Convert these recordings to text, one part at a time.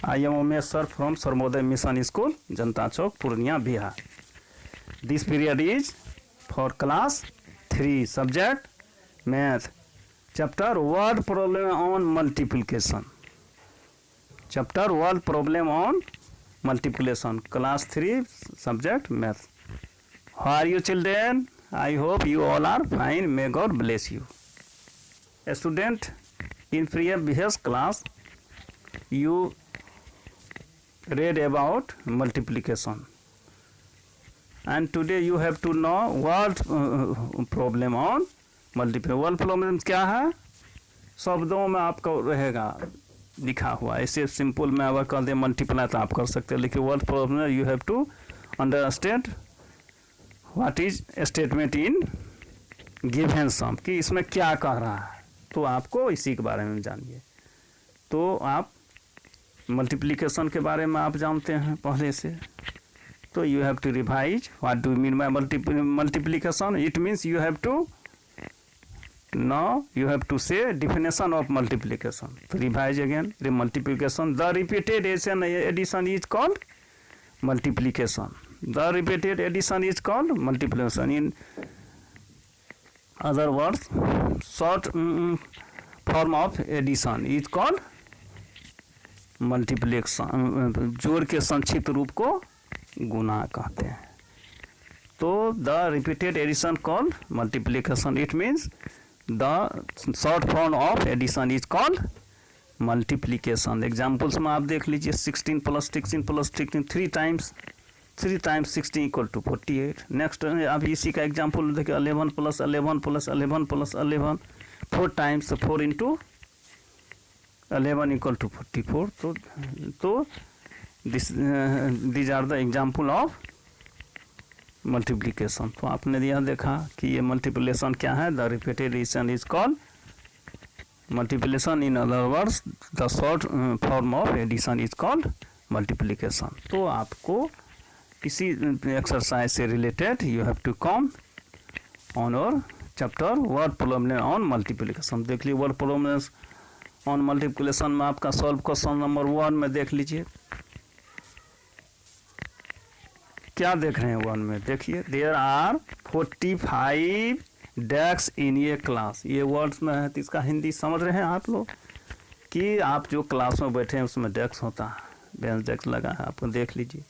I am Umesh sir from Sarmoday Mission School, Janta Chowk, Purnia, Bihar. This period is for class 3, subject math, chapter word problem on multiplication. Chapter word problem on multiplication, class 3, subject math. How are you children? I hope you all are fine. May God bless you. A student, in previous class, you read about multiplication, and today you have to know what problem on multiplication. Word problem क्या है? शब्दों में आपको रहेगा लिखा हुआ. ऐसे simple में अगर कर दे मल्टीप्लाई तो आप कर सकते हैं, लेकिन word problem you have to understand what is statement in given sum, कि इसमें क्या कह रहा है. तो आपको इसी के बारे में जानिए. तो आप मल्टीप्लिकेशन के बारे में आप जानते हैं पहले से, तो you have to revise what do mean by multiplication. It means you have to know, you have to say definition of multiplication. तो revise again. Multiplication, the repeated addition is called multiplication. The repeated addition is called multiplication. In other words, short form of addition is called multiplication. जोड़ के संक्षिप्त रूप को गुना कहते हैं. तो the repeated addition called multiplication. It means the short form of addition is called multiplication. Examples में आप देख लीजिए. 16 + 16 + 16 3 टाइम्स 16 = 48. नेक्स्ट आप इसी का एग्जाम्पल देखिए. 11 + 11 + 11 + 11 4 टाइम्स 4 × 11 = 44. तो these are the example of multiplication. तो आपने यह देखा कि ये मल्टीप्लिकेशन क्या है. The repeated addition is called multiplication. In other words, the short form of addition is called multiplication. तो आपको इसी एक्सरसाइज से related you have to come on और chapter word problem on multiplication. देख लीजिए वर्ड प्रॉब्लम ऑन मल्टीप्लिकेशन में आपका solve question number 1 में देख लीजिए. क्या देख रहे हैं 1 में? देखिए. देयर आर 45 डेस्क इन ये क्लास. ये वर्ड्स में है तो इसका हिंदी समझ रहे हैं आप लोग कि आप जो क्लास में बैठे हैं उसमें डेस्क होता है, बेंच डेस्क लगा है, आपको देख लीजिए.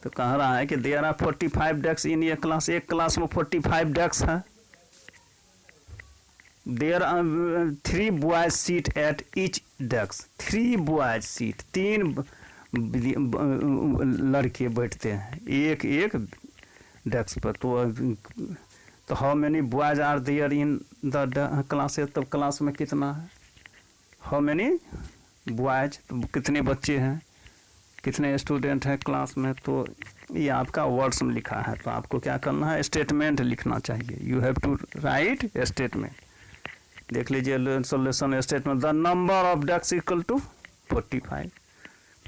तो कह रहा है कि देयर आर 45 डेस्क इन ये क्लास. एक क्लास में 45 डेस्क है. There are 3 boys seat at each desk. 3 boys seat, 3 लड़के बैठते हैं एक डेस्क पर. तो how many boys are there in the classes. तब क्लास में कितना है? हाउ मेनी बॉयज, तो कितने बच्चे हैं, कितने स्टूडेंट हैं क्लास में. तो ये आपका वर्ड्स में लिखा है. तो आपको क्या करना है? स्टेटमेंट लिखना चाहिए. You have to write statement. देख लीजिए solution statement. The number of desk equal to 45.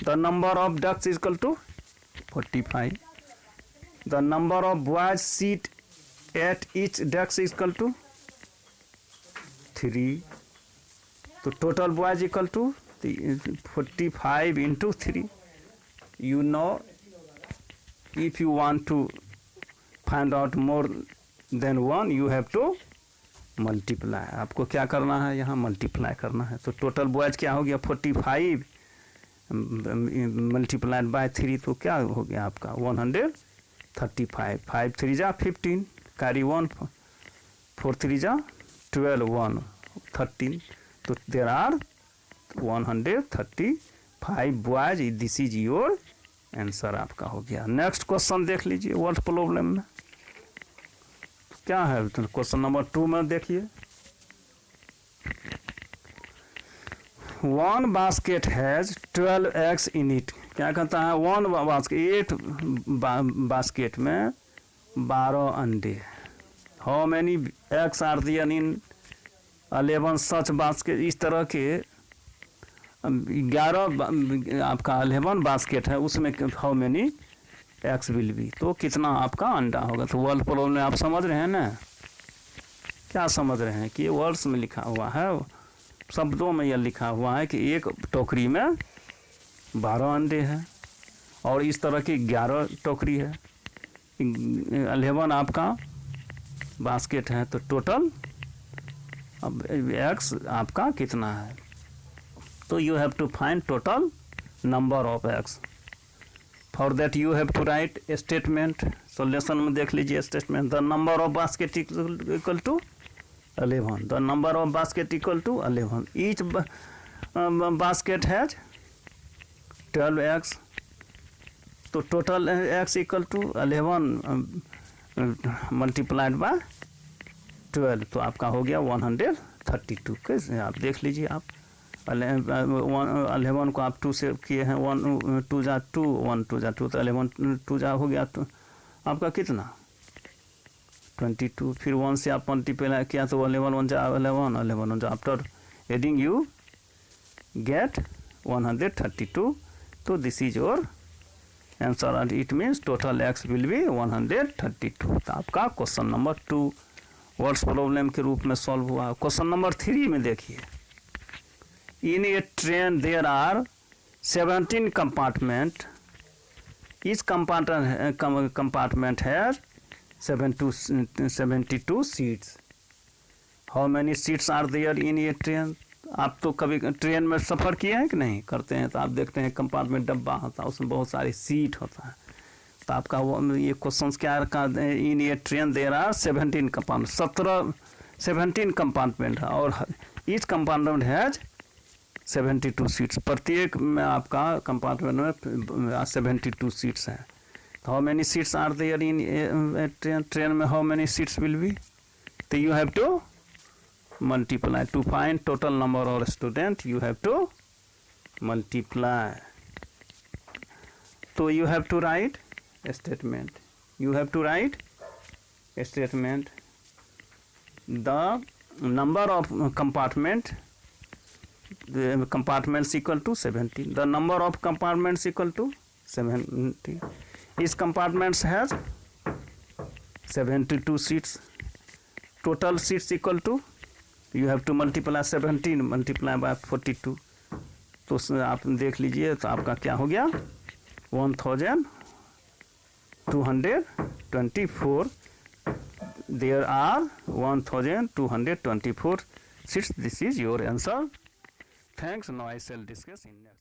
The number of desk equal to 45. The number of boys seat at each desk is equal to 3. तो total boys equal to 45 into 3. You know, if you want to find out more than 1, you have to multiply. आपको क्या करना है? यहाँ multiply करना है. तो total boys क्या हो गया? 45 मल्टीप्लाइड बाय 3. तो क्या हो गया आपका? 135. 5 3 जा 15, carry 1, 4 3 जा 12, 1 13. तो there are 135 boys. This is your answer आपका हो गया. नेक्स्ट क्वेश्चन देख लीजिए वर्ड प्रॉब्लम में क्या है. तो क्वेश्चन नंबर 2 में देखिए. 1 basket has 12 eggs in it. क्या कहता है? 1 बास्केट, 8 बास्केट में 12 अंडे. How many eggs are there in 11 such basket. इस तरह के 11 आपका 11 बास्केट है, उसमें how many eggs will be. तो कितना आपका अंडा होगा. तो वर्ड प्रॉब्लम में आप समझ रहे हैं ना? क्या समझ रहे हैं कि वर्ड्स में लिखा हुआ है, शब्दों में यह लिखा हुआ है कि एक टोकरी में 12 अंडे हैं, और इस तरह की 11 टोकरी है, 11 आपका बास्केट है। तो टोटल अब एक्स आपका कितना है, तो you have to find total number of X. For that you have to write statement. Solution में देख लीजिए statement, the number of basket equal to 11, the number of basket equal to 11, each basket has 12 X, तो total X equal to 11 multiplied by 12, तो आपका हो गया 132। कैसे आप देख लीजिए, आप 11 को आप 2 से किए हैं, 1 2 जा 2, 1 2 जा 2, तो 11 2 जा हो गया, तो आपका कितना 22। फिर 1 से आप मल्टीप्लाई किया तो 11 1 जा 11, 11 1 जा, आफ्टर एडिंग यू गेट 132। तो this is your answer, and it means total x will be 132। तो आपका क्वेश्चन नंबर 2 वर्ड्स प्रॉब्लम के रूप में सॉल्व हुआ। क्वेश्चन नंबर 3 में देखिए, in a train there are 17 compartment, each compartment has 72 seats. How many seats are there in a train. आप तो कभी ट्रेन में सफ़र किए हैं कि नहीं, करते हैं तो आप देखते हैं कंपार्टमेंट डब्बा होता है, उसमें बहुत सारी सीट होता है। तो आपका वो ये क्वेश्चन क्या रखा, इन ये train there are 17 compartment, 17 compartment है, और ईच कंपार्टमेंट हैज 72 सीट्स। प्रत्येक में आपका कंपार्टमेंट में 72 सीट्स हैं। तो how many seats are there in train, train में how many seats will be, तो you have to multiply to find total number of student, you have to multiply. So you have to write a statement, you have to write a statement, the number of compartment, the compartments equal to 70, the number of compartments equal to 70, each compartments has 72 seats, total seats equal to, you have to multiply 17 multiply by 42। तो आप देख लीजिए, तो आपका क्या हो गया 1224। There are 1224 seats. This is your answer. Thanks. Now I shall discuss in next.